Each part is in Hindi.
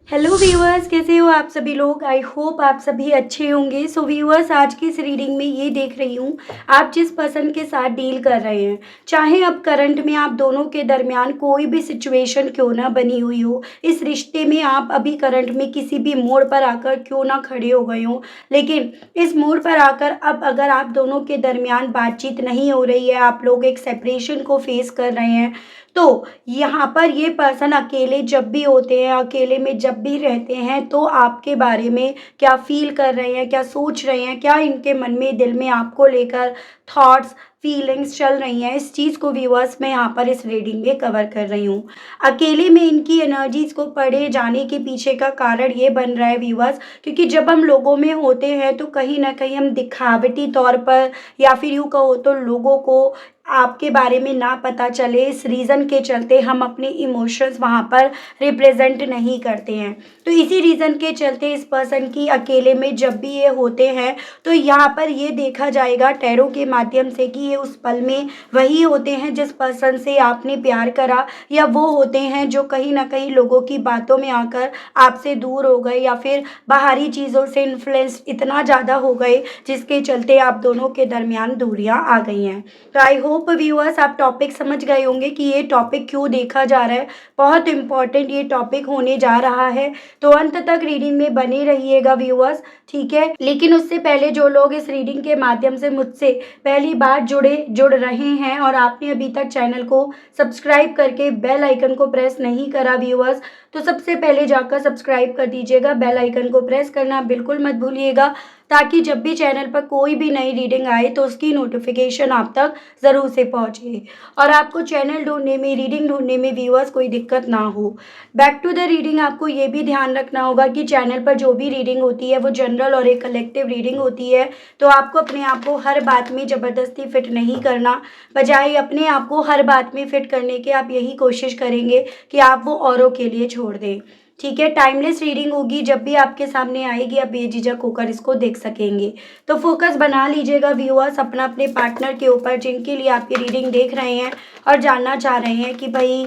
हेलो व्यूअर्स, कैसे हो आप सभी लोग। आई होप आप सभी अच्छे होंगे। सो व्यूअर्स, आज की इस रीडिंग में ये देख रही हूँ आप जिस पर्सन के साथ डील कर रहे हैं, चाहे अब करंट में आप दोनों के दरमियान कोई भी सिचुएशन क्यों ना बनी हुई हो, इस रिश्ते में आप अभी करंट में किसी भी मोड़ पर आकर क्यों ना खड़े हो गए हो, लेकिन इस मोड़ पर आकर अब अगर आप दोनों के दरमियान बातचीत नहीं हो रही है, आप लोग एक सेपरेशन को फेस कर रहे हैं, तो यहाँ पर ये पर्सन अकेले जब भी होते हैं, अकेले में जब भी रहते हैं, तो आपके बारे में क्या फ़ील कर रहे हैं, क्या सोच रहे हैं, क्या इनके मन में, दिल में आपको लेकर थॉट्स, फीलिंग्स चल रही हैं, इस चीज़ को व्यूअर्स मैं यहाँ पर इस रीडिंग में कवर कर रही हूँ। अकेले में इनकी एनर्जीज़ को पढ़े जाने के पीछे का कारण ये बन रहा है व्यूअर्स, क्योंकि जब हम लोगों में होते हैं तो कहीं न कहीं हम दिखावटी तौर पर, या फिर यूँ कहो तो लोगों को आपके बारे में ना पता चले, इस रीज़न के चलते हम अपने इमोशंस वहाँ पर रिप्रेजेंट नहीं करते हैं। तो इसी रीज़न के चलते इस पर्सन की अकेले में जब भी ये होते हैं, तो यहाँ पर ये देखा जाएगा टैरो के माध्यम से कि ये उस पल में वही होते हैं जिस पर्सन से आपने प्यार करा, या वो होते हैं जो कहीं ना कहीं लोगों की बातों में आकर आपसे दूर हो गए, या फिर बाहरी चीज़ों से इन्फ्लुएंस इतना ज़्यादा हो गए जिसके चलते आप दोनों के दरमियान दूरियां आ गई हैं। तो आई होप व्यूअर्स, आप टॉपिक समझ गए होंगे कि ये टॉपिक क्यों देखा जा रहा है। बहुत इंपॉर्टेंट ये टॉपिक होने जा रहा है, तो अंत तक रीडिंग में बने रहिएगा व्यूअर्स, ठीक है। लेकिन उससे पहले जो लोग इस रीडिंग के माध्यम से मुझसे पहली बार जुड़ रहे हैं और आपने अभी तक चैनल को सब्सक्राइब करके बेल आइकन को प्रेस नहीं करा व्यूअर्स, तो सबसे पहले जाकर सब्सक्राइब कर दीजिएगा। बेल आइकन को प्रेस करना बिल्कुल मत भूलिएगा, ताकि जब भी चैनल पर कोई भी नई रीडिंग आए तो उसकी नोटिफिकेशन आप तक ज़रूर से पहुँचे और आपको चैनल ढूंढने में, रीडिंग ढूंढने में व्यूअर्स कोई दिक्कत ना हो। बैक टू द रीडिंग, आपको ये भी ध्यान रखना होगा कि चैनल पर जो भी रीडिंग होती है वो जनरल और एक कलेक्टिव रीडिंग होती है, तो आपको अपने आप को हर बात में ज़बरदस्ती फिट नहीं करना। बजाय अपने आप को हर बात में फिट करने के आप यही कोशिश करेंगे कि आप वो औरों के लिए छोड़ दें, ठीक है। टाइमलेस रीडिंग होगी, जब भी आपके सामने आएगी आप बेझिझक होकर इसको देख सकेंगे। तो फोकस बना लीजिएगा व्यूअर्स अपना अपने पार्टनर के ऊपर, जिनके लिए आप ये रीडिंग देख रहे हैं और जानना चाह रहे हैं कि भाई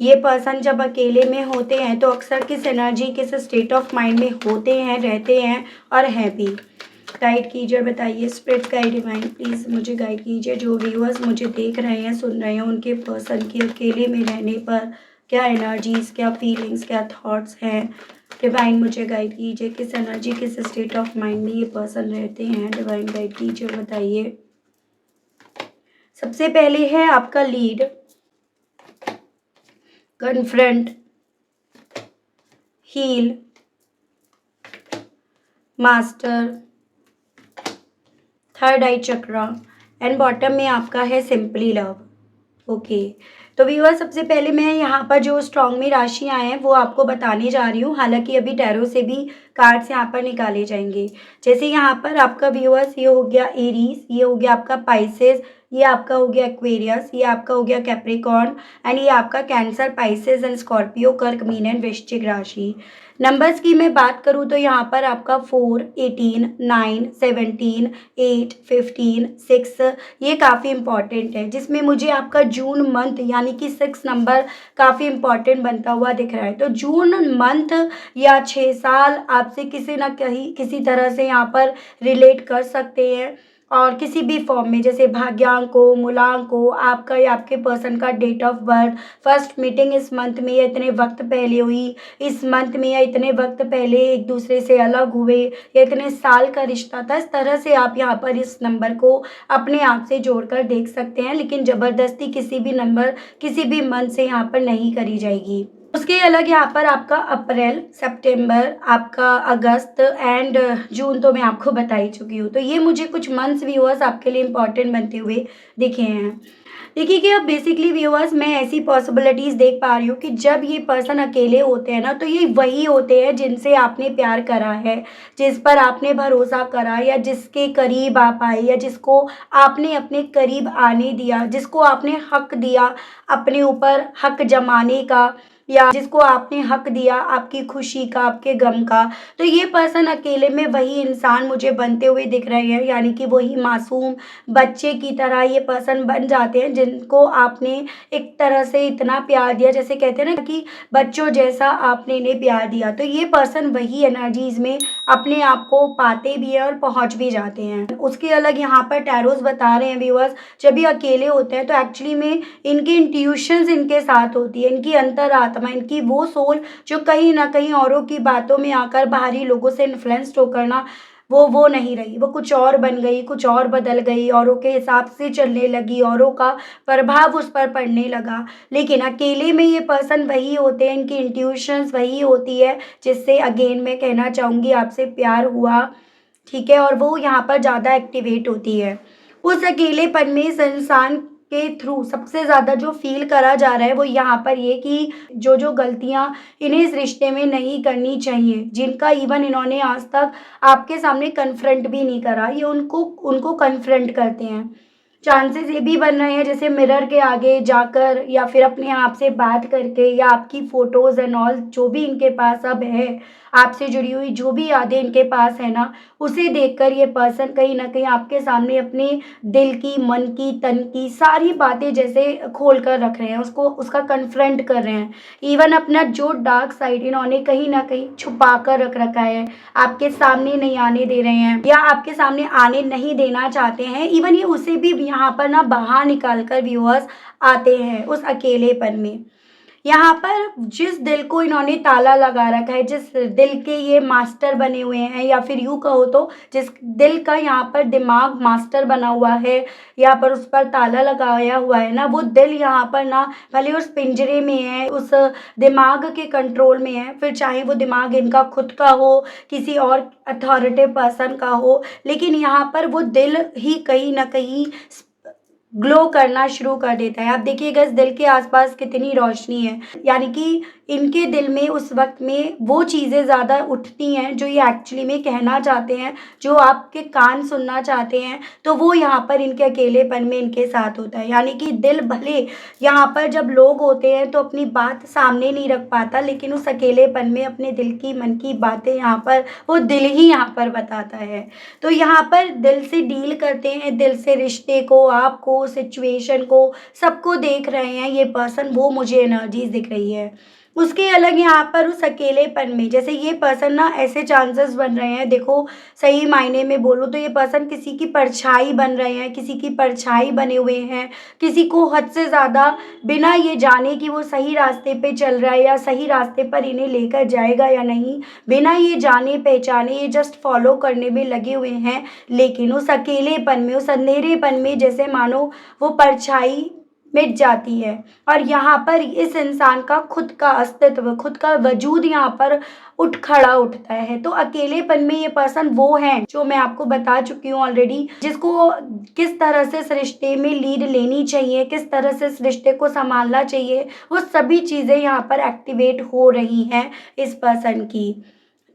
ये पर्सन जब अकेले में होते हैं तो अक्सर किस एनर्जी, किस स्टेट ऑफ माइंड में होते हैं, रहते हैं और हैं भी। गाइड कीजिए, बताइए स्पिरिट गाइड डिवाइन, प्लीज़ मुझे गाइड कीजिए। जो व्यूअर्स मुझे देख रहे हैं, सुन रहे हैं, उनके पर्सन के अकेले में रहने पर क्या एनर्जीज़, क्या फीलिंग्स, क्या थॉट्स हैं। डिवाइन मुझे गाइड कीजिए, किस एनर्जी, किस स्टेट ऑफ माइंड में ये पर्सन रहते हैं। डिवाइन गाइड कीजिए, बताइए। सबसे पहले है आपका lead, confront, heal, master, third eye chakra and bottom में आपका है सिंपली लव। ओके, तो व्यूअर सबसे पहले मैं यहाँ पर जो स्ट्रॉन्ग में राशियाँ हैं वो आपको बताने जा रही हूँ। हालांकि अभी टैरो से भी कार्ड्स यहाँ पर निकाले जाएंगे। जैसे यहाँ पर आपका व्यूअर्स ये हो गया एरीज, ये हो गया आपका पाइसेस, ये आपका हो गया एक्वेरियस, ये आपका हो गया कैप्रिकॉर्न एंड ये आपका कैंसर, पाइसेस एंड स्कॉर्पियो, कर्क, मीन एंड वृश्चिक राशि। नंबर्स की मैं बात करूँ तो यहाँ पर आपका 4, 18, 9, 17, 8, 15, 6 ये काफ़ी इंपॉर्टेंट है, जिसमें मुझे आपका जून मंथ यानी कि 6 नंबर काफ़ी इंपॉर्टेंट बनता हुआ दिख रहा है। तो जून मंथ या 6 साल आपसे किसी न कहीं किसी तरह से यहाँ पर रिलेट कर सकते हैं, और किसी भी फॉर्म में, जैसे भाग्यांक हो, मूलांक हो, आपका या आपके पर्सन का date of birth, first meeting इस मंथ में या इतने वक्त पहले हुई, इस मंथ में या इतने वक्त पहले एक दूसरे से अलग हुए, या इतने साल का रिश्ता था। इस तरह से आप यहाँ पर इस नंबर को अपने आप से जोड़कर देख सकते हैं, लेकिन ज़बरदस्ती किसी भी नंबर, किसी भी मंथ से यहाँ पर नहीं करी जाएगी। उसके अलग यहाँ पर आपका अप्रैल, सितंबर, आपका अगस्त एंड जून तो मैं आपको बता ही चुकी हूँ। तो ये मुझे कुछ मंथ्स व्यूअर्स आपके लिए इंपॉर्टेंट बनते हुए दिखे हैं। देखिए कि अब बेसिकली व्यूअर्स मैं ऐसी पॉसिबिलिटीज़ देख पा रही हूँ कि जब ये पर्सन अकेले होते हैं ना, तो ये वही होते हैं जिनसे आपने प्यार करा है, जिस पर आपने भरोसा करा, या जिसके करीब आप आए, या जिसको आपने अपने करीब आने दिया, जिसको आपने हक दिया अपने ऊपर हक जमाने का, या जिसको आपने हक दिया आपकी खुशी का, आपके गम का। तो ये पर्सन अकेले में वही इंसान मुझे बनते हुए दिख रहे हैं, यानी कि वही मासूम बच्चे की तरह ये पर्सन बन जाते हैं जिनको आपने एक तरह से इतना प्यार दिया, जैसे कहते हैं ना कि बच्चों जैसा आपने इन्हें प्यार दिया। तो ये पर्सन वही एनर्जीज में अपने आप को पाते भी हैं और पहुंच भी जाते हैं। उसके अलग यहाँ पर टैरोस बता रहे हैं व्यूअर्स, जब ये अकेले होते हैं तो एक्चुअली में इनकी इंट्यूशंस इनके साथ होती है, इनकी अंतरात्मा, इनकी वो सोल जो कहीं ना कहीं औरों की बातों में आकर बाहरी लोगों से इन्फ्लुएंस्ड होकर ना वो नहीं रही, वो कुछ और बन गई, कुछ और बदल गई, औरों के हिसाब से चलने लगी, औरों का प्रभाव उस पर पड़ने लगा। लेकिन अकेले में ये पर्सन वही होते हैं, इनकी इंट्यूशंस वही होती है जिससे अगेन मैं कहना चाहूँगी आपसे प्यार हुआ, ठीक है, और वो यहाँ पर ज़्यादा एक्टिवेट होती है। उस अकेलेपन में इस इंसान के थ्रू सबसे ज़्यादा जो फ़ील करा जा रहा है वो यहाँ पर ये कि जो गलतियाँ इन्हें इस रिश्ते में नहीं करनी चाहिए, जिनका इवन इन्होंने आज तक आपके सामने कन्फ्रंट भी नहीं करा, ये उनको उनको कन्फ्रंट करते हैं। चांसेस ये भी बन रहे हैं जैसे मिरर के आगे जाकर या फिर अपने आप से बात करके या आपकी फ़ोटोज़ एंड ऑल जो भी इनके पास अब है, आपसे जुड़ी हुई जो भी यादें इनके पास है ना, उसे देखकर ये पर्सन कहीं न कहीं आपके सामने अपने दिल की, मन की, तन की सारी बातें जैसे खोल कर रख रहे हैं, उसको उसका कन्फ्रंट कर रहे हैं। इवन अपना जो डार्क साइड इन्होंने कहीं न कहीं छुपा कर रख रखा है, आपके सामने नहीं आने दे रहे हैं या आपके सामने आने नहीं देना चाहते हैं। इवन ये उसे भी यहाँ पर ना बाहर निकाल कर व्यूअर्स आते हैं उस अकेलेपन में। यहाँ पर जिस दिल को इन्होंने ताला लगा रखा है, जिस दिल के ये मास्टर बने हुए हैं, या फिर यूँ कहो तो जिस दिल का यहाँ पर दिमाग मास्टर बना हुआ है, यहाँ पर उस पर ताला लगाया हुआ है ना, वो दिल यहाँ पर ना भले उस पिंजरे में है, उस दिमाग के कंट्रोल में है, फिर चाहे वो दिमाग इनका खुद का हो, किसी और अथॉरिटी पर्सन का हो, लेकिन यहाँ पर वो दिल ही कहीं ना कहीं ग्लो करना शुरू कर देता है। आप देखिएगा इस दिल के आसपास कितनी रोशनी है, यानी कि इनके दिल में उस वक्त में वो चीज़ें ज़्यादा उठती हैं जो ये एक्चुअली में कहना चाहते हैं, जो आपके कान सुनना चाहते हैं, तो वो यहाँ पर इनके अकेलेपन में इनके साथ होता है। यानी कि दिल भले यहाँ पर जब लोग होते हैं तो अपनी बात सामने नहीं रख पाता, लेकिन उस अकेलेपन में अपने दिल की, मन की बातें यहाँ पर वो दिल ही यहाँ पर बताता है। तो यहाँ पर दिल से डील करते हैं, दिल से रिश्ते को, आपको, सिचुएशन को, सबको देख रहे हैं ये पर्सन, वो मुझे एनर्जीज दिख रही है। उसके अलग यहाँ पर उस अकेलेपन में जैसे ये पर्सन ना ऐसे चांसेस बन रहे हैं, देखो सही मायने में बोलूँ तो ये पर्सन किसी की परछाई बन रहे हैं, किसी की परछाई बने हुए हैं, किसी को हद से ज़्यादा बिना ये जाने कि वो सही रास्ते पे चल रहा है या सही रास्ते पर इन्हें लेकर जाएगा या नहीं, बिना ये जाने पहचाने ये जस्ट फॉलो करने में लगे हुए हैं। लेकिन उस अकेलेपन में, उस अंधेरेपन में जैसे मानो वो परछाई मिट जाती है और यहाँ पर इस इंसान का खुद का अस्तित्व, खुद का वजूद यहाँ पर उठ खड़ा उठता है। तो अकेलेपन में ये पर्सन वो हैं जो मैं आपको बता चुकी हूँ ऑलरेडी, जिसको किस तरह से इस रिश्ते में लीड लेनी चाहिए, किस तरह से इस रिश्ते को संभालना चाहिए, वो सभी चीज़ें यहाँ पर एक्टिवेट हो रही हैं इस पर्सन की।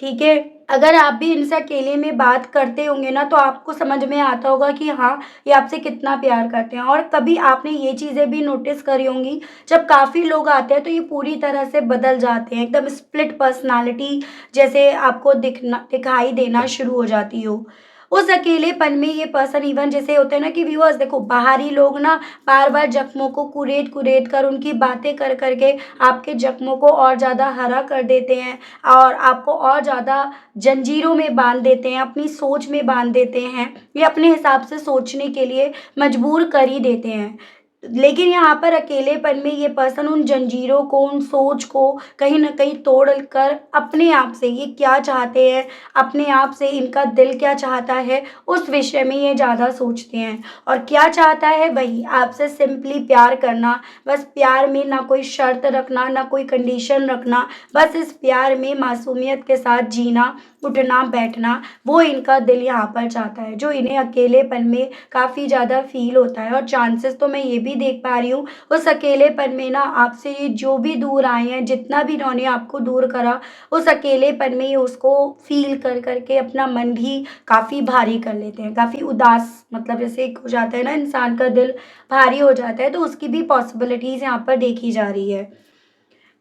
ठीक है, अगर आप भी इनसे अकेले में बात करते होंगे ना तो आपको समझ में आता होगा कि हाँ, ये आपसे कितना प्यार करते हैं। और कभी आपने ये चीज़ें भी नोटिस करी होंगी, जब काफ़ी लोग आते हैं तो ये पूरी तरह से बदल जाते हैं, एकदम स्प्लिट पर्सनालिटी जैसे आपको दिखाई देना शुरू हो जाती हो। उस अकेलेपन में ये पर्सन इवन जैसे होते हैं ना कि व्यूअर्स देखो बाहरी लोग ना बार बार जख्मों को कुरेद कुरेद कर, उनकी बातें कर करके आपके जख्मों को और ज़्यादा हरा कर देते हैं और आपको और ज़्यादा जंजीरों में बांध देते हैं, अपनी सोच में बांध देते हैं, ये अपने हिसाब से सोचने के लिए मजबूर कर ही देते हैं। लेकिन यहाँ पर अकेलेपन में ये पर्सन उन जंजीरों को, उन सोच को कहीं न कहीं तोड़ कर अपने आप से ये क्या चाहते हैं, अपने आप से इनका दिल क्या चाहता है, उस विषय में ये ज़्यादा सोचते हैं। और क्या चाहता है वही आपसे सिंपली प्यार करना, बस प्यार में ना कोई शर्त रखना, ना कोई कंडीशन रखना, बस इस प्यार में मासूमियत के साथ जीना, उठना बैठना, वो इनका दिल यहाँ पर चाहता है, जो इन्हें अकेलेपन में काफ़ी ज़्यादा फील होता है। और चांसेस तो मैं ये भी देख पा रही हूँ उस अकेलेपन में ना आपसे ये जो भी दूर आए हैं, जितना भी इन्होंने आपको दूर करा, उस अकेलेपन में ये उसको फील कर करके अपना मन भी काफ़ी भारी कर लेते हैं, काफ़ी उदास, मतलब जैसे एक हो जाता है ना इंसान का दिल भारी हो जाता है, तो उसकी भी पॉसिबिलिटीज़ यहाँ पर देखी जा रही है।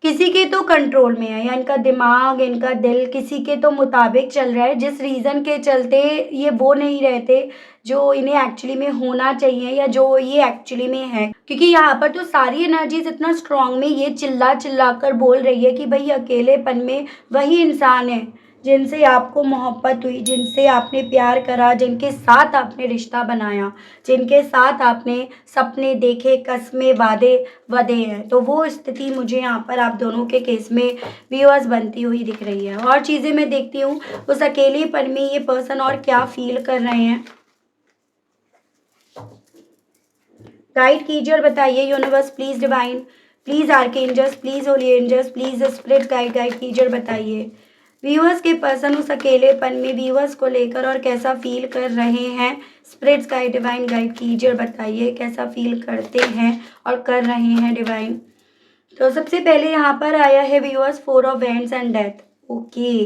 किसी के तो कंट्रोल में है, या इनका दिमाग, इनका दिल किसी के तो मुताबिक चल रहा है, जिस रीज़न के चलते ये वो नहीं रहते जो इन्हें एक्चुअली में होना चाहिए या जो ये एक्चुअली में है। क्योंकि यहाँ पर तो सारी एनर्जीज़ इतना स्ट्रॉन्ग में ये चिल्ला-चिल्ला कर बोल रही है कि भई अकेलेपन में वही इंसान है जिनसे आपको मोहब्बत हुई, जिनसे आपने प्यार करा, जिनके साथ आपने रिश्ता बनाया, जिनके साथ आपने सपने देखे, कस्में, वादे वधे हैं। तो वो स्थिति मुझे यहाँ पर आप दोनों के केस में व्यूअर्स बनती हुई दिख रही है। और चीज़ें मैं देखती हूँ उस अकेलेपन में ये पर्सन और क्या फ़ील कर रहे हैं। गाइड कीजिए और बताइए universe, please divine, please archangels, please holy angels, please spirit guide कीजिए और बताइए व्यूअर्स के पर्सन उस अकेलेपन में व्यूअर्स को लेकर और कैसा फील कर रहे हैं। स्पिरिट्स गाइड डिवाइन गाइड कीजिए और बताइए कैसा फील करते हैं और कर रहे हैं डिवाइन। तो सबसे पहले यहाँ पर आया है viewers 4 of wands and death. Okay,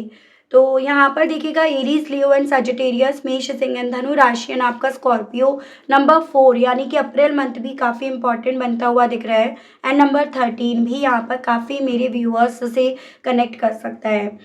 तो यहाँ पर देखिएगा एरीज, लियो एंड सजिटेरियस, मेष, सिंह एंड धनु राशि एंड आपका स्कॉर्पियो। नंबर 4 यानी कि अप्रैल मंथ भी काफ़ी इंपॉर्टेंट बनता हुआ दिख रहा है। एंड नंबर 13 भी यहाँ पर काफ़ी मेरे व्यूअर्स से कनेक्ट कर सकता है।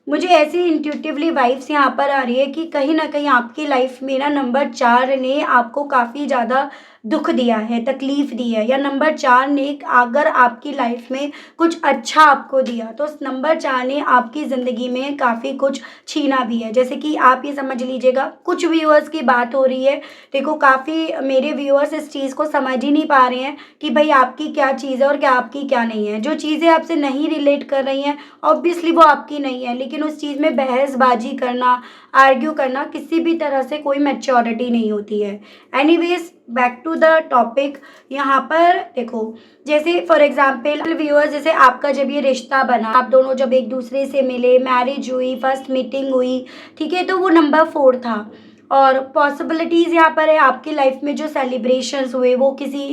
मुझे ऐसी इंट्यूटिवली वाइब्स यहाँ पर आ रही है कि कहीं ना कहीं आपकी लाइफ में ना नंबर 4 ने आपको काफ़ी ज़्यादा दुख दिया है, तकलीफ दी है, या नंबर 4 ने अगर आपकी लाइफ में कुछ अच्छा आपको दिया तो उस नंबर 4 ने आपकी ज़िंदगी में काफ़ी कुछ छीना भी है। जैसे कि आप ये समझ लीजिएगा, कुछ व्यूअर्स की बात हो रही है। देखो, काफ़ी मेरे व्यूअर्स इस चीज़ को समझ ही नहीं पा रहे हैं कि भाई आपकी क्या चीज़ है और क्या आपकी क्या नहीं है। जो चीज़ें आपसे नहीं रिलेट कर रही हैं ऑब्वियसली वो आपकी नहीं है, लेकिन उस चीज़ में बहसबाजी करना, आर्ग्यू करना किसी भी तरह से कोई मैच्योरिटी नहीं होती है। Anyways, back to the topic. यहाँ पर देखो, जैसे फॉर एग्जाम्पल व्यूअर्स, जैसे आपका जब ये रिश्ता बना, आप दोनों जब एक दूसरे से मिले, मैरिज हुई, फर्स्ट मीटिंग हुई, ठीक है, तो वो नंबर 4 था। और पॉसिबिलिटीज़ यहाँ पर है आपकी लाइफ में जो सेलिब्रेशंस हुए वो किसी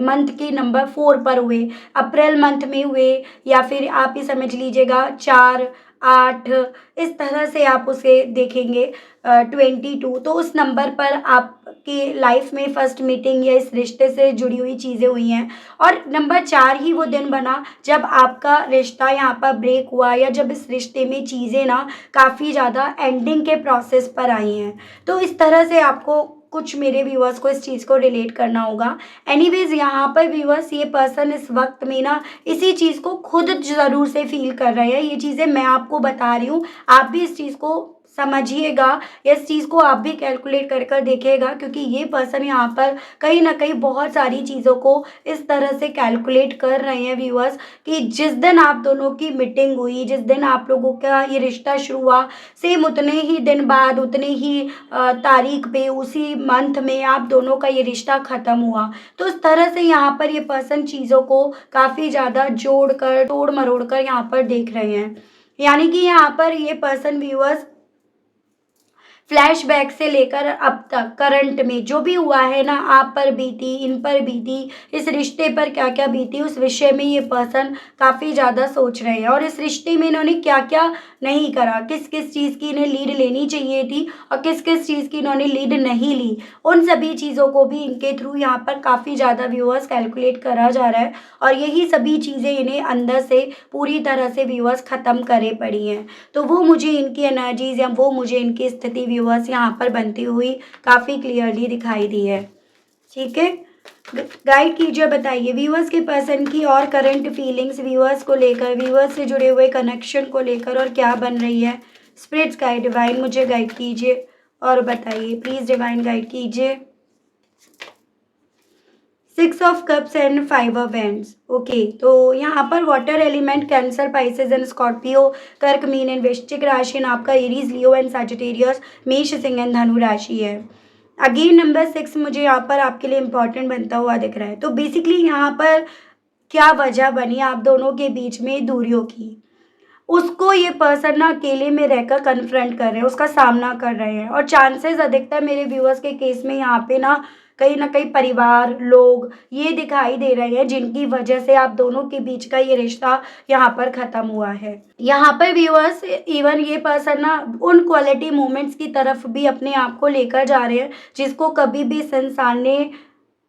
मंथ के नंबर 4 पर हुए, अप्रैल मंथ में हुए, या फिर आप ये समझ लीजिएगा 4, 8, इस तरह से आप उसे देखेंगे 22, तो उस नंबर पर आपकी लाइफ में फर्स्ट मीटिंग या इस रिश्ते से जुड़ी हुई चीज़ें हुई हैं। और नंबर 4 ही वो दिन बना जब आपका रिश्ता यहाँ पर ब्रेक हुआ, या जब इस रिश्ते में चीज़ें ना काफ़ी ज़्यादा एंडिंग के प्रोसेस पर आई हैं। तो इस तरह से आपको कुछ मेरे व्यूअर्स को इस चीज़ को रिलेट करना होगा। एनीवेज, यहाँ पर व्यूअर्स ये पर्सन इस वक्त में ना इसी चीज़ को खुद ज़रूर से फील कर रहे हैं। ये चीज़ें मैं आपको बता रही हूँ, आप भी इस चीज़ को समझिएगा, इस चीज़ को आप भी कैलकुलेट कर कर देखिएगा, क्योंकि ये पर्सन यहाँ पर कहीं ना कहीं बहुत सारी चीज़ों को इस तरह से कैलकुलेट कर रहे हैं व्यूअर्स, कि जिस दिन आप दोनों की मीटिंग हुई, जिस दिन आप लोगों का ये रिश्ता शुरू हुआ, सेम उतने ही दिन बाद, उतने ही तारीख पे, उसी मंथ में आप दोनों का ये रिश्ता ख़त्म हुआ। तो इस तरह से यहाँ पर ये पर्सन चीज़ों को काफ़ी ज़्यादा जोड़ कर, तोड़ मरोड़ कर यहाँ पर देख रहे हैं। यानी कि यहाँ पर ये पर्सन व्यूअर्स फ्लैशबैक से लेकर अब तक करंट में जो भी हुआ है ना, आप पर बीती, इन पर बीती, इस रिश्ते पर क्या क्या बीती, उस विषय में ये पर्सन काफ़ी ज़्यादा सोच रहे हैं। और इस रिश्ते में इन्होंने क्या क्या नहीं करा, किस किस चीज़ की इन्हें लीड लेनी चाहिए थी और किस किस चीज़ की इन्होंने लीड नहीं ली, उन सभी चीज़ों को भी इनके थ्रू यहाँ पर काफ़ी ज़्यादा व्यूअर्स कैलकुलेट करा जा रहा है। और यही सभी चीज़ें इन्हें अंदर से पूरी तरह से व्यूअर्स ख़त्म करे पड़ी हैं। तो वो मुझे इनकी एनर्जीज या वो मुझे इनकी स्थिति व्यूअर्स यहाँ पर बनती हुई काफ़ी क्लियरली दिखाई दी है। ठीक है, गाइड कीजिए, बताइए व्यूअर्स के पर्सन की और करंट फीलिंग्स व्यूअर्स को लेकर, व्यूअर्स से जुड़े हुए कनेक्शन को लेकर और क्या बन रही है। स्पिरिट्स गाइड डिवाइन मुझे गाइड कीजिए और बताइए, प्लीज़ डिवाइन गाइड कीजिए। 6 of cups and 5 of wands. Okay, तो यहाँ पर water element, cancer, Pisces and Scorpio, कर्क, मीन एंड वृश्चिक राशि एंड आपका एरीज, लियो एंड सजिटेरियस, मेष, सिंह एंड धनु राशि है। अगेन नंबर 6 मुझे यहाँ पर आपके लिए इम्पॉर्टेंट बनता हुआ दिख रहा है। तो बेसिकली यहाँ पर क्या वजह बनी आप दोनों के बीच में दूरियों की, उसको ये पर्सन ना अकेले में रहकर कन्फ्रंट कर रहे हैं, उसका सामना कर रहे हैं। और चांसेस अधिकतर मेरे व्यूअर्स के केस में यहाँ पे ना कहीं परिवार, लोग ये दिखाई दे रहे हैं जिनकी वजह से आप दोनों के बीच का ये रिश्ता यहाँ पर ख़त्म हुआ है। यहाँ पर व्यूअर्स इवन ये पर्सन ना उन क्वालिटी मोमेंट्स की तरफ भी अपने आप को लेकर जा रहे हैं जिसको कभी भी इस इंसान ने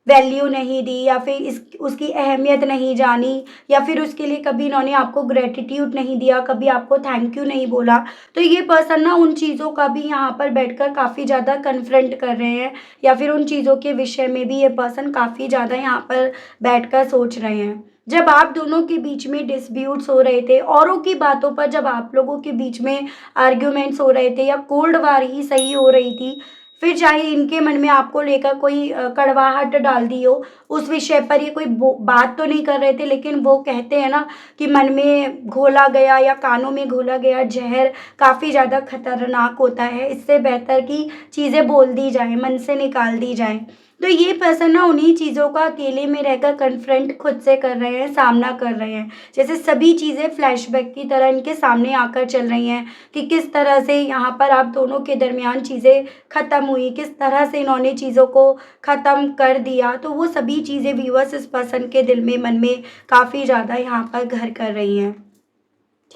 वैल्यू नहीं दी या फिर इस उसकी अहमियत नहीं जानी या फिर उसके लिए कभी इन्होंने आपको ग्रैटिट्यूड नहीं दिया, कभी आपको थैंक यू नहीं बोला। तो ये पर्सन ना उन चीज़ों का भी यहाँ पर बैठकर काफ़ी ज़्यादा कन्फ्रंट कर रहे हैं या फिर उन चीज़ों के विषय में भी ये पर्सन काफ़ी ज़्यादा यहाँ पर बैठकर सोच रहे हैं। जब आप दोनों के बीच में डिस्प्यूट्स हो रहे थे, औरों की बातों पर जब आप लोगों के बीच में आर्ग्यूमेंट्स हो रहे थे या कोल्ड वार ही सही हो रही थी, फिर चाहे इनके मन में आपको लेकर कोई कड़वाहट डाल दी हो, उस विषय पर ये कोई बात तो नहीं कर रहे थे, लेकिन वो कहते हैं ना कि मन में घोला गया या कानों में घोला गया जहर काफ़ी ज़्यादा खतरनाक होता है। इससे बेहतर कि चीज़ें बोल दी जाएं, मन से निकाल दी जाएं। तो ये पर्सन ना उन्हीं चीज़ों का अकेले में रहकर कन्फ्रंट खुद से कर रहे हैं, सामना कर रहे हैं। जैसे सभी चीज़ें फ्लैशबैक की तरह इनके सामने आकर चल रही हैं कि किस तरह से यहाँ पर आप दोनों के दरमियान चीज़ें ख़त्म हुई, किस तरह से इन्होंने चीज़ों को ख़त्म कर दिया। तो वो सभी चीज़ें व्यूअर्स इस पर्सन के दिल में, मन में काफ़ी ज़्यादा यहाँ पर घर कर रही हैं।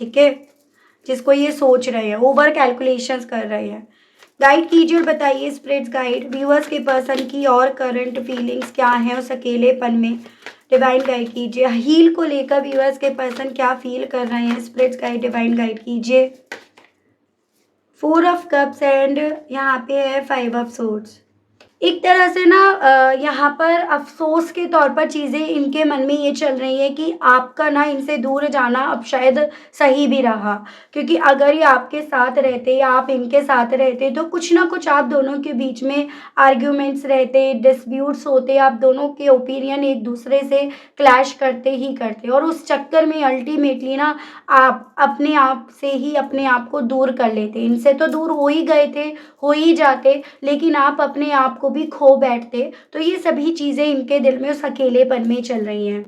ठीक है? जिसको ये सोच रहे हैं, ओवर कैलकुलेशंस कर रहे हैं। गाइड कीजिए और बताइए स्पिरिट्स गाइड व्यूअर्स के पर्सन की और करंट फीलिंग्स क्या हैं उस अकेलेपन में। डिवाइन गाइड कीजिए। हील को लेकर व्यूअर्स के पर्सन क्या फील कर रहे हैं। स्पिरिट्स गाइड, डिवाइन गाइड कीजिए। 4 ऑफ कप्स एंड यहाँ पे है 5 ऑफ सोर्ड्स। एक तरह से ना यहाँ पर अफ़सोस के तौर पर चीज़ें इनके मन में ये चल रही हैं कि आपका ना इनसे दूर जाना अब शायद सही भी रहा, क्योंकि अगर ये आपके साथ रहते या आप इनके साथ रहते तो कुछ ना कुछ आप दोनों के बीच में आर्ग्यूमेंट्स रहते, डिस्प्यूट्स होते, आप दोनों के ओपिनियन एक दूसरे से क्लैश करते ही करते और उस चक्कर में अल्टीमेटली ना आप अपने आप से ही अपने आप को दूर कर लेते। इनसे तो दूर हो ही गए थे, हो ही जाते, लेकिन आप अपने आप को भी खो बैठते। तो ये सभी चीज़ें इनके दिल में उस अकेलेपन में चल रही हैं।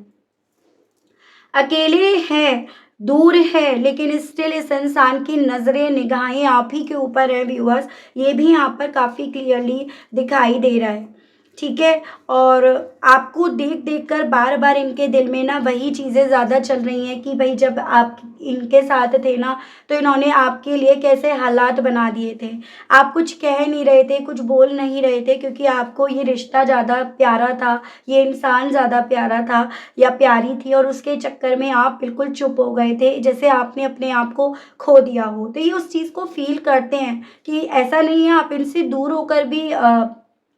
अकेले हैं, दूर है, लेकिन स्टिल इस इंसान की नज़रें, निगाहें आप ही के ऊपर है व्यूअर्स। ये भी यहाँ पर काफ़ी क्लियरली दिखाई दे रहा है। ठीक है? और आपको देख-देख कर बार-बार इनके दिल में ना वही चीज़ें ज़्यादा चल रही हैं कि भई जब आप इनके साथ थे ना, तो इन्होंने आपके लिए कैसे हालात बना दिए थे। आप कुछ कह नहीं रहे थे, कुछ बोल नहीं रहे थे, क्योंकि आपको ये रिश्ता ज़्यादा प्यारा था, ये इंसान ज़्यादा प्यारा था या प्यारी थी और उसके चक्कर में आप बिल्कुल चुप हो गए थे, जैसे आपने अपने आप को खो दिया हो। तो ये उस चीज़ को फ़ील करते हैं कि ऐसा नहीं है आप इनसे दूर होकर भी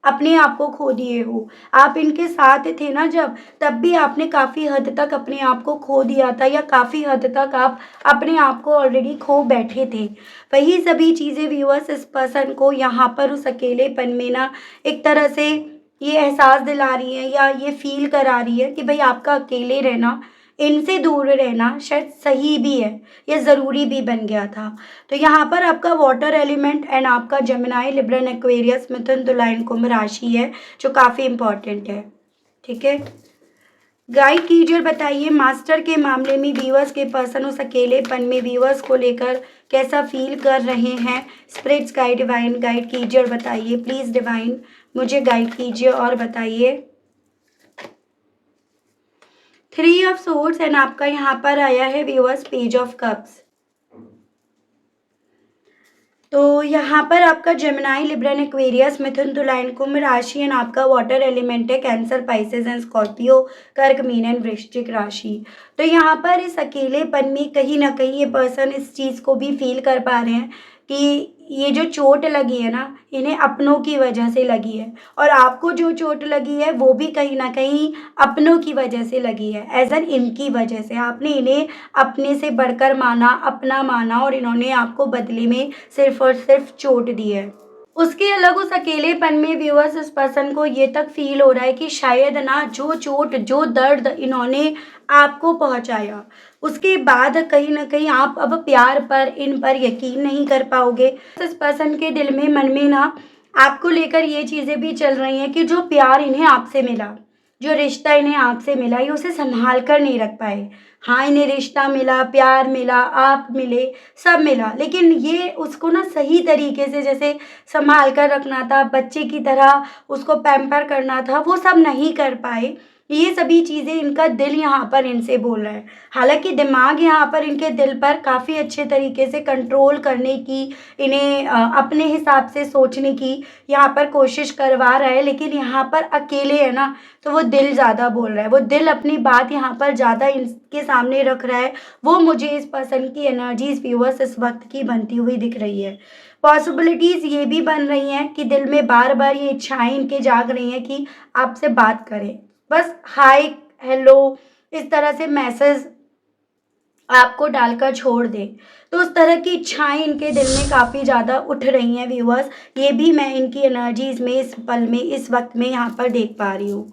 अपने आप को खो दिए हो। आप इनके साथ थे ना जब, तब भी आपने काफ़ी हद तक अपने आप को खो दिया था या काफ़ी हद तक आप अपने आप को ऑलरेडी खो बैठे थे। वही सभी चीज़ें व्यूअर्स इस पर्सन को यहाँ पर उस अकेलेपन में ना एक तरह से ये एहसास दिला रही है या ये फ़ील करा रही है कि भई आपका अकेले रहना, इनसे दूर रहना शायद सही भी है, ये ज़रूरी भी बन गया था। तो यहाँ पर आपका वाटर एलिमेंट एंड आपका जेमिनी, लिब्रन, एक्वेरियस, मिथुन, तुला एंड कुंभ राशि है, जो काफ़ी इम्पोर्टेंट है। ठीक है? गाइड कीजिए और बताइए मास्टर के मामले में व्यूअर्स के पर्सन उस अकेलेपन में व्यूअर्स को लेकर कैसा फील कर रहे हैं। स्पिरिट्स गाइड, डिवाइन गाइड कीजिए और बताइए प्लीज़। डिवाइन मुझे गाइड कीजिए और बताइए। 3 ऑफ सोर्ड्स एंड आपका यहाँ पर आया है व्यूअर्स पेज ऑफ कप्स। तो यहाँ पर आपका जेमिनी, लिब्रन, एक्वेरियस, मिथुन, तुला एंड कुंभ राशि एंड आपका वाटर एलिमेंट है कैंसर, पाइसेस एंड स्कॉर्पियो, कर्क, मीन एंड वृश्चिक राशि। तो यहाँ पर इस अकेलेपन में कहीं ना कहीं ये पर्सन इस चीज़ को भी फील कर पा रहे हैं कि ये जो चोट लगी है ना, इन्हें अपनों की वजह से लगी है और आपको जो चोट लगी है वो भी कहीं ना कहीं अपनों की वजह से लगी है, एज एन इनकी वजह से। आपने इन्हें अपने से बढ़कर माना, अपना माना और इन्होंने आपको बदले में सिर्फ और सिर्फ चोट दी है। उसके अलग उस अकेलेपन में व्यूअर्स इस पर्सन को ये तक फील हो रहा है कि शायद ना जो चोट, जो दर्द इन्होंने आपको पहुंचाया, उसके बाद कहीं ना कहीं आप अब प्यार पर, इन पर यकीन नहीं कर पाओगे। इस पर्सन के दिल में, मन में ना आपको लेकर ये चीज़ें भी चल रही हैं कि जो प्यार इन्हें आपसे मिला, जो रिश्ता इन्हें आपसे मिला, ये उसे संभाल कर नहीं रख पाए। हाँ, इन्हें रिश्ता मिला, प्यार मिला, आप मिले, सब मिला, लेकिन ये उसको ना सही तरीके से जैसे संभाल कर रखना था, बच्चे की तरह उसको पैम्पर करना था, वो सब नहीं कर पाए। ये सभी चीज़ें इनका दिल यहाँ पर इनसे बोल रहा है। हालाँकि दिमाग यहाँ पर इनके दिल पर काफ़ी अच्छे तरीके से कंट्रोल करने की, इन्हें अपने हिसाब से सोचने की यहाँ पर कोशिश करवा रहा है, लेकिन यहाँ पर अकेले है ना, तो वो दिल ज़्यादा बोल रहा है। वो दिल अपनी बात यहाँ पर ज़्यादा इनके सामने रख रहा है। वो मुझे इस पर्सन की एनर्जीज़ व्यूअर्स इस वक़्त की बनती हुई दिख रही है। पॉसिबिलिटीज़ ये भी बन रही हैं कि दिल में बार-बार ये इच्छाएँ इनके जाग रही हैं कि आपसे बात करें। बस हाय, हेलो इस तरह से मैसेज आपको डालकर छोड़ दें। तो उस तरह की इच्छाएँ इनके दिल में काफ़ी ज़्यादा उठ रही हैं व्यूअर्स। ये भी मैं इनकी एनर्जीज़ में इस पल में, इस वक़्त में यहाँ पर देख पा रही हूँ।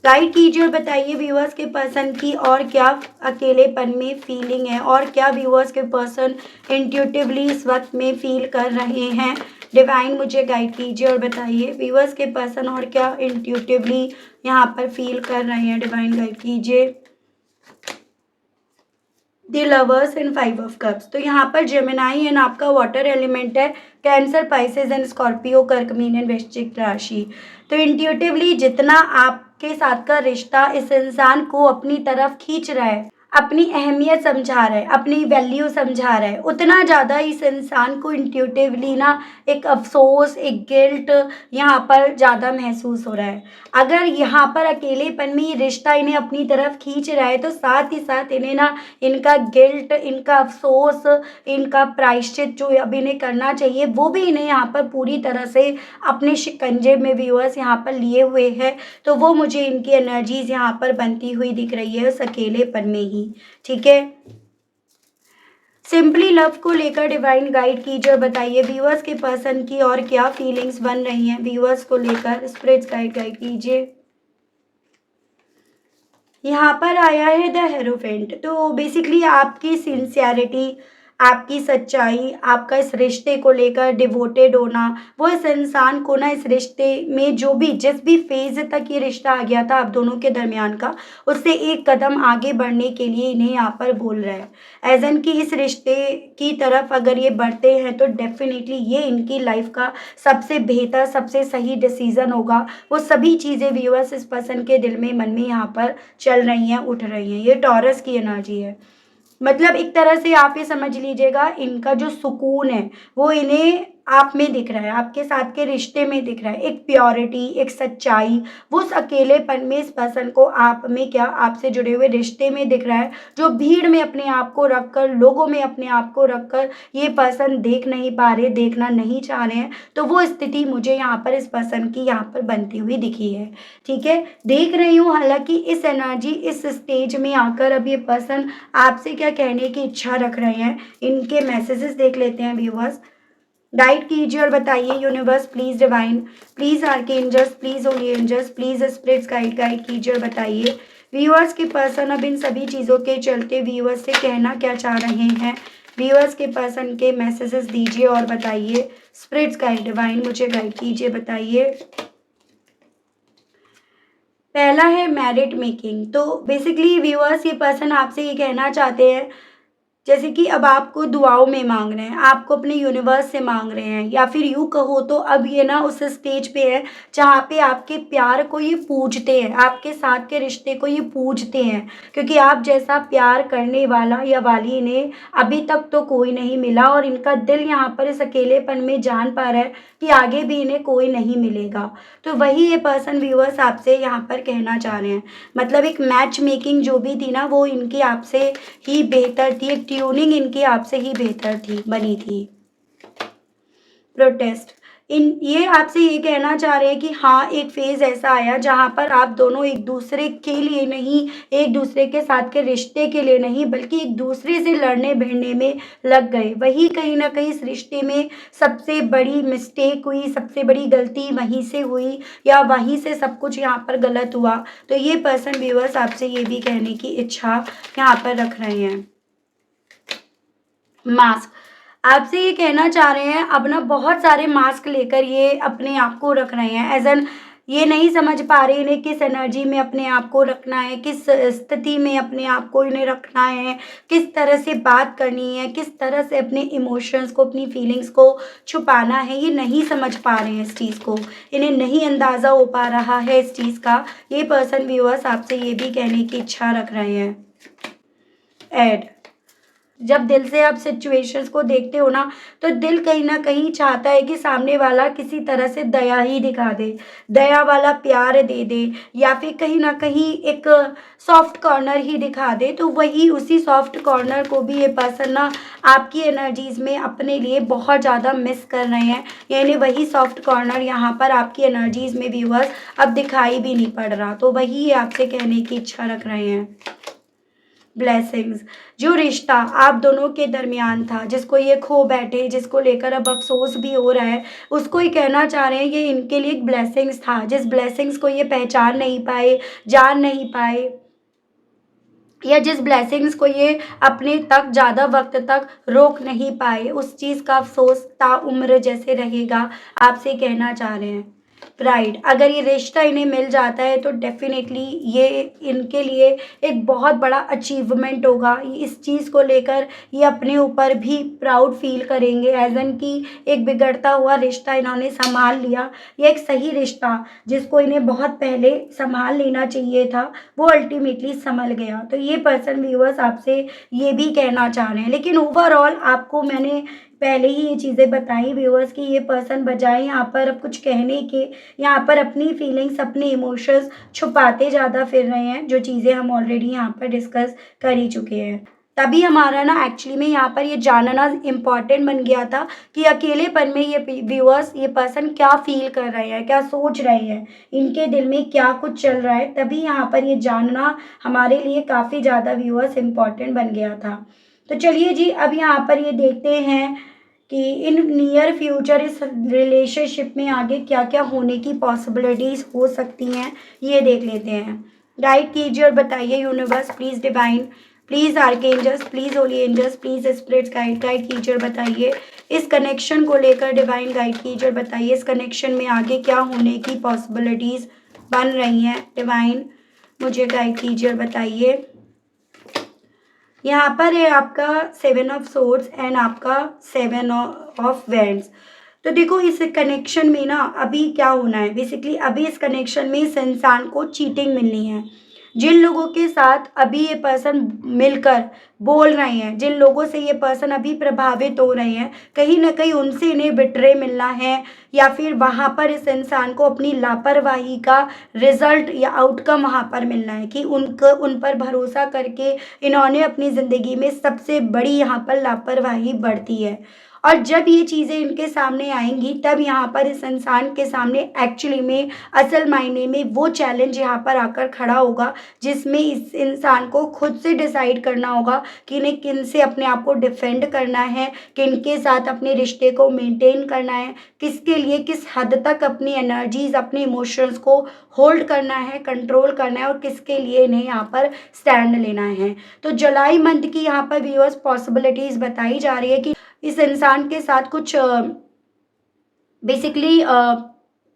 गाइड कीजिए और बताइए व्यूअर्स के पर्सन की और क्या अकेलेपन में फीलिंग है, और क्या व्यूअर्स के पर्सन इंट्यूटिवली इस वक्त में फील कर रहे हैं। डिवाइन मुझे गाइड कीजिए और बताइए व्यूअर्स के पर्सन और क्या इंट्यूटिवली यहाँ पर फील कर रहे हैं। डिवाइन गाइड कीजिए। The lovers and 5 of cups. तो यहाँ पर जेमिनाई एंड आपका वाटर एलिमेंट है, कैंसर, पाइसेस एंड स्कॉर्पियो, कर्क, मीन एंड वृश्चिक राशि। तो इंट्यूटिवली जितना आपके साथ का रिश्ता इस इंसान को अपनी तरफ खींच रहा है, अपनी अहमियत समझा रहा है, अपनी वैल्यू समझा रहा है, उतना ज़्यादा इस इंसान को इंट्यूटिवली ना एक अफसोस, एक गिल्ट यहाँ पर ज़्यादा महसूस हो रहा है। अगर यहाँ पर अकेलेपन में ये रिश्ता इन्हें अपनी तरफ खींच रहा है, तो साथ ही साथ इन्हें ना इनका गिल्ट, इनका अफसोस, इनका प्रायश्चित जो अब इन्हें करना चाहिए, वो भी इन्हें यहाँ पर पूरी तरह से अपने शिकंजे में व्यूअर्स यहाँ पर लिए हुए हैं। तो वो मुझे इनकी एनर्जीज यहाँ पर बनती हुई दिख रही है उस अकेलेपन में ही। ठीक है, सिंपली लव को लेकर डिवाइन गाइड कीजिए और बताइए व्यूअर्स के पर्सन की और क्या फीलिंग्स बन रही हैं। व्यूअर्स को लेकर स्पिरिट्स गाइड कीजिए। यहाँ पर आया है द हेरोफेंट। तो बेसिकली आपकी सिंसियरिटी, आपकी सच्चाई, आपका इस रिश्ते को लेकर डिवोटेड होना, वो इस इंसान को ना इस रिश्ते में जो भी जिस भी फेज तक ये रिश्ता आ गया था आप दोनों के दरमियान का, उससे एक कदम आगे बढ़ने के लिए इन्हें यहाँ पर बोल रहा है। एज एन कि इस रिश्ते की तरफ अगर ये बढ़ते हैं तो डेफिनेटली ये इनकी लाइफ का सबसे बेहतर, सबसे सही डिसीजन होगा। वो सभी चीज़ें व्यूअर्स इस पर्सन के दिल में, मन में यहाँ पर चल रही हैं, उठ रही हैं। ये टॉरस की एनर्जी है। मतलब एक तरह से आप ये समझ लीजिएगा, इनका जो सुकून है वो इन्हें आप में दिख रहा है, आपके साथ के रिश्ते में दिख रहा है। एक प्योरिटी, एक सच्चाई, वो उस अकेलेपन में इस पर्सन को आप में, क्या आपसे जुड़े हुए रिश्ते में दिख रहा है। जो भीड़ में अपने आप को रखकर, लोगों में अपने आप को रखकर ये पर्सन देख नहीं पा रहे, देखना नहीं चाह रहे हैं, तो वो स्थिति मुझे यहाँ पर इस पर्सन की यहाँ पर बनती हुई दिखी है। ठीक है, देख रही हूँ। हालांकि इस एनर्जी, इस स्टेज में आकर अब ये पर्सन आपसे क्या कहने की इच्छा रख रहे हैं, इनके मैसेजेस देख लेते हैं व्यूअर्स। गाइड कीजिए और बताइए universe please, divine please, archangels please, holy angels please, spirits guide कीजिए और बताइए व्यूअर्स के पर्सन अब इन सभी चीज़ों के चलते व्यूअर्स से कहना क्या चाह रहे हैं। व्यूअर्स के पर्सन के मैसेजेस दीजिए और बताइए। स्पिरिट्स गाइड, डिवाइन मुझे गाइड कीजिए, बताइए। पहला है मैरिट मेकिंग। तो बेसिकली व्यूअर्स ये पर्सन आपसे ये कहना चाहते हैं, जैसे कि अब आपको दुआओं में मांग रहे हैं, आपको अपने यूनिवर्स से मांग रहे हैं, या फिर यूँ कहो तो अब ये ना उस स्टेज पे है जहाँ पे आपके प्यार को ये पूजते हैं, आपके साथ के रिश्ते को ये पूजते हैं, क्योंकि आप जैसा प्यार करने वाला या वाली इन्हें अभी तक तो कोई नहीं मिला, और इनका दिल यहाँ पर इस अकेलेपन में जान पा रहा है कि आगे भी इन्हें कोई नहीं मिलेगा। तो वही ये पर्सन व्यूअर्स आपसे यहाँ पर कहना चाह रहे हैं। मतलब एक मैच मेकिंग जो भी थी ना, वो इनकी आपसे ही बेहतर थी, एक ट्यूनिंग इनकी आपसे ही बेहतर थी, बनी थी। प्रोटेस्ट, इन ये आपसे ये कहना चाह रहे हैं कि हाँ, एक फेज ऐसा आया जहाँ पर आप दोनों एक दूसरे के लिए नहीं, एक दूसरे के साथ के रिश्ते के लिए नहीं, बल्कि एक दूसरे से लड़ने भिड़ने में लग गए। वही कहीं ना कहीं इस रिश्ते में सबसे बड़ी मिस्टेक हुई, सबसे बड़ी गलती वहीं से हुई, या वहीं से सब कुछ यहाँ पर गलत हुआ। तो ये पर्सन व्यूअर्स आपसे ये भी कहने की इच्छा यहाँ पर रख रहे हैं। मास्क, आपसे ये कहना चाह रहे हैं अब ना बहुत सारे मास्क लेकर ये अपने आप को रख रहे हैं। एज एन ये नहीं समझ पा रहे इन्हें किस एनर्जी में अपने आप को रखना है, किस स्थिति में अपने आप को इन्हें रखना है, किस तरह से बात करनी है, किस तरह से अपने इमोशंस को, अपनी फीलिंग्स को छुपाना है। ये नहीं समझ पा रहे हैं इस चीज़ को, इन्हें नहीं अंदाज़ा हो पा रहा है इस चीज़ का। ये पर्सन व्यूअर्स आपसे ये भी कहने की इच्छा रख रहे हैं। ऐड जब दिल से आप सिचुएशंस को देखते हो ना, तो दिल कहीं ना कहीं चाहता है कि सामने वाला किसी तरह से दया ही दिखा दे, दया वाला प्यार दे दे, या फिर कहीं ना कहीं एक सॉफ्ट कॉर्नर ही दिखा दे। तो वही उसी सॉफ्ट कॉर्नर को भी ये पर्सन ना आपकी एनर्जीज़ में अपने लिए बहुत ज़्यादा मिस कर रहे हैं। यानी वही सॉफ्ट कॉर्नर यहाँ पर आपकी एनर्जीज़ में व्यूअर्स अब दिखाई भी नहीं पड़ रहा। तो वही ये आपसे कहने की इच्छा रख रहे हैं। ब्लेसिंग्स, जो रिश्ता आप दोनों के दरमियान था, जिसको ये खो बैठे, जिसको लेकर अब अफसोस भी हो रहा है, उसको ये कहना चाह रहे हैं ये इनके लिए एक ब्लेसिंग्स था, जिस ब्लेसिंग्स को ये पहचान नहीं पाए, जान नहीं पाए, या जिस ब्लेसिंग्स को ये अपने तक ज़्यादा वक्त तक रोक नहीं पाए, उस चीज़ का अफसोस ताउम्र जैसे रहेगा, आपसे कहना चाह रहे हैं। राइट, अगर ये रिश्ता इन्हें मिल जाता है तो डेफिनेटली ये इनके लिए एक बहुत बड़ा अचीवमेंट होगा। इस चीज़ को लेकर ये अपने ऊपर भी प्राउड फील करेंगे, एज एन कि एक बिगड़ता हुआ रिश्ता इन्होंने संभाल लिया। ये एक सही रिश्ता जिसको इन्हें बहुत पहले संभाल लेना चाहिए था, वो अल्टीमेटली संभल गया। तो ये पर्सन व्यूअर्स आपसे ये भी कहना चाह रहे हैं। लेकिन ओवरऑल आपको मैंने पहले ही ये चीज़ें बताई व्यूअर्स कि ये पर्सन बजाय यहाँ पर अब कुछ कहने के, यहाँ पर अपनी फीलिंग्स, अपने इमोशंस छुपाते ज़्यादा फिर रहे हैं, जो चीज़ें हम ऑलरेडी यहाँ पर डिस्कस कर ही चुके हैं। तभी हमारा ना एक्चुअली में यहाँ पर ये जानना इम्पॉर्टेंट बन गया था कि अकेलेपन में ये व्यूअर्स, ये पर्सन क्या फील कर रहे हैं, क्या सोच रहे हैं, इनके दिल में क्या कुछ चल रहा है। तभी यहाँ पर ये जानना हमारे लिए काफ़ी ज़्यादा व्यूअर्स इम्पॉर्टेंट बन गया था। तो चलिए जी, अब यहाँ पर ये देखते हैं कि इन नियर फ्यूचर इस रिलेशनशिप में आगे क्या क्या होने की पॉसिबिलिटीज़ हो सकती हैं, ये देख लेते हैं। गाइड कीजिए और बताइए universe, please divine, please archangels, please holy angels, please spirits guide कीजिए और बताइए इस कनेक्शन को लेकर। डिवाइन गाइड कीजिए और बताइए इस कनेक्शन में आगे क्या होने की पॉसिबिलिटीज़ बन रही हैं। डिवाइन मुझे गाइड कीजिए और बताइए। यहाँ पर है आपका 7 ऑफ सोर्ड्स एंड आपका 7 ऑफ वैंड्स। तो देखो इस कनेक्शन में ना अभी क्या होना है, बेसिकली अभी इस कनेक्शन में इस इंसान को चीटिंग मिलनी है। जिन लोगों के साथ अभी ये पर्सन मिलकर बोल रहे हैं, जिन लोगों से ये पर्सन अभी प्रभावित हो रहे हैं, कहीं ना कहीं उनसे इन्हें बिट्रे मिलना है, या फिर वहाँ पर इस इंसान को अपनी लापरवाही का रिजल्ट या आउटकम वहाँ पर मिलना है कि उन पर भरोसा करके इन्होंने अपनी ज़िंदगी में सबसे बड़ी यहाँ पर लापरवाही बरती है। और जब ये चीज़ें इनके सामने आएंगी तब यहाँ पर इस इंसान के सामने एक्चुअली में असल मायने में वो चैलेंज यहाँ पर आकर खड़ा होगा, जिसमें इस इंसान को खुद से डिसाइड करना होगा कि इन्हें किन से अपने आप को डिफेंड करना है, किन के साथ अपने रिश्ते को मेंटेन करना है, किसके लिए किस हद तक अपनी एनर्जीज, अपने इमोशंस को होल्ड करना है, कंट्रोल करना है, और किसके लिए इन्हें यहाँ पर स्टैंड लेना है। तो जुलाई मंथ की यहाँ पर व्यूअर्स पॉसिबिलिटीज़ बताई जा रही है कि इस इंसान के साथ कुछ बेसिकली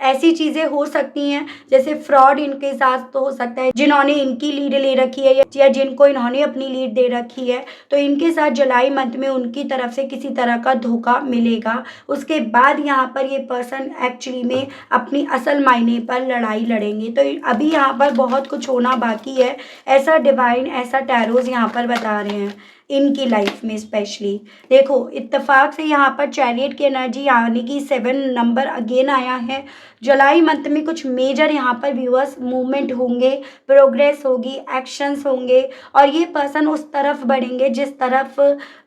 ऐसी चीज़ें हो सकती हैं जैसे फ्रॉड इनके साथ तो हो सकता है, जिन्होंने इनकी लीड ले रखी है या जिनको इन्होंने अपनी लीड दे रखी है, तो इनके साथ जुलाई मंथ में उनकी तरफ से किसी तरह का धोखा मिलेगा। उसके बाद यहाँ पर ये पर्सन एक्चुअली में अपनी असल मायने पर लड़ाई लड़ेंगे। तो अभी यहाँ पर बहुत कुछ होना बाकी है, ऐसा डिवाइन, ऐसा टैरोज यहाँ पर बता रहे हैं इनकी लाइफ में। स्पेशली देखो इत्तेफाक से यहाँ पर चैरियट की एनर्जी यानी कि 7 नंबर अगेन आया है। जुलाई मंथ में कुछ मेजर यहाँ पर व्यूअर्स मूवमेंट होंगे, प्रोग्रेस होगी, एक्शंस होंगे, और ये पर्सन उस तरफ बढ़ेंगे जिस तरफ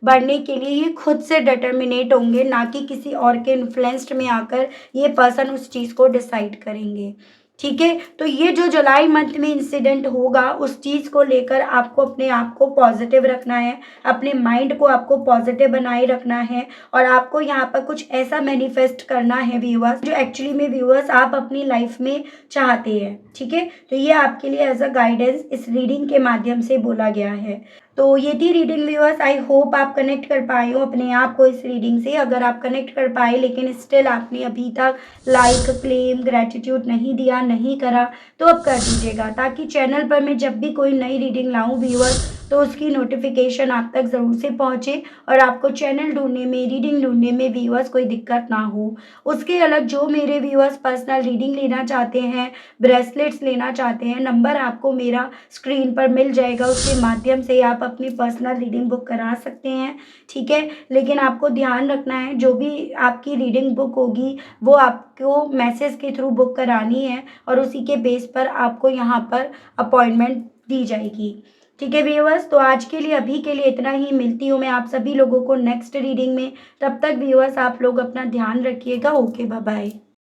बढ़ने के लिए ये खुद से डिटर्मिनेट होंगे, ना कि किसी और के इन्फ्लुएंस्ड में आकर ये पर्सन उस चीज़ को डिसाइड करेंगे। ठीक है, तो ये जो जुलाई मंथ में इंसिडेंट होगा उस चीज़ को लेकर आपको अपने आप को पॉजिटिव रखना है, अपने माइंड को आपको पॉजिटिव बनाए रखना है, और आपको यहाँ पर कुछ ऐसा मैनिफेस्ट करना है व्यूअर्स जो एक्चुअली में व्यूअर्स आप अपनी लाइफ में चाहते हैं। ठीक है, तो ये आपके लिए एज अ गाइडेंस इस रीडिंग के माध्यम से बोला गया है। तो ये थी रीडिंग व्यूअर्स। आई होप आप कनेक्ट कर पाए हो अपने आप को इस रीडिंग से। अगर आप कनेक्ट कर पाए लेकिन स्टिल आपने अभी तक लाइक, क्लेम, ग्रैटिट्यूड नहीं दिया, नहीं करा, तो अब कर दीजिएगा, ताकि चैनल पर मैं जब भी कोई नई रीडिंग लाऊं व्यूअर्स, तो उसकी नोटिफिकेशन आप तक ज़रूर से पहुंचे और आपको चैनल ढूंढने में, रीडिंग ढूंढने में व्यूअर्स कोई दिक्कत ना हो। उसके अलग जो मेरे व्यूअर्स पर्सनल रीडिंग लेना चाहते हैं, ब्रेसलेट्स लेना चाहते हैं, नंबर आपको मेरा स्क्रीन पर मिल जाएगा, उसके माध्यम से आप अपनी पर्सनल रीडिंग बुक करा सकते हैं, ठीक है। लेकिन आपको ध्यान रखना है, जो भी आपकी रीडिंग बुक होगी वो आपको मैसेज के थ्रू बुक करानी है और उसी के बेस पर आपको यहाँ पर अपॉइंटमेंट दी जाएगी, ठीक है व्यूअर्स। तो आज के लिए, अभी के लिए इतना ही। मिलती हूँ मैं आप सभी लोगों को नेक्स्ट रीडिंग में। तब तक व्यूअर्स आप लोग अपना ध्यान रखिएगा। Okay, bye bye.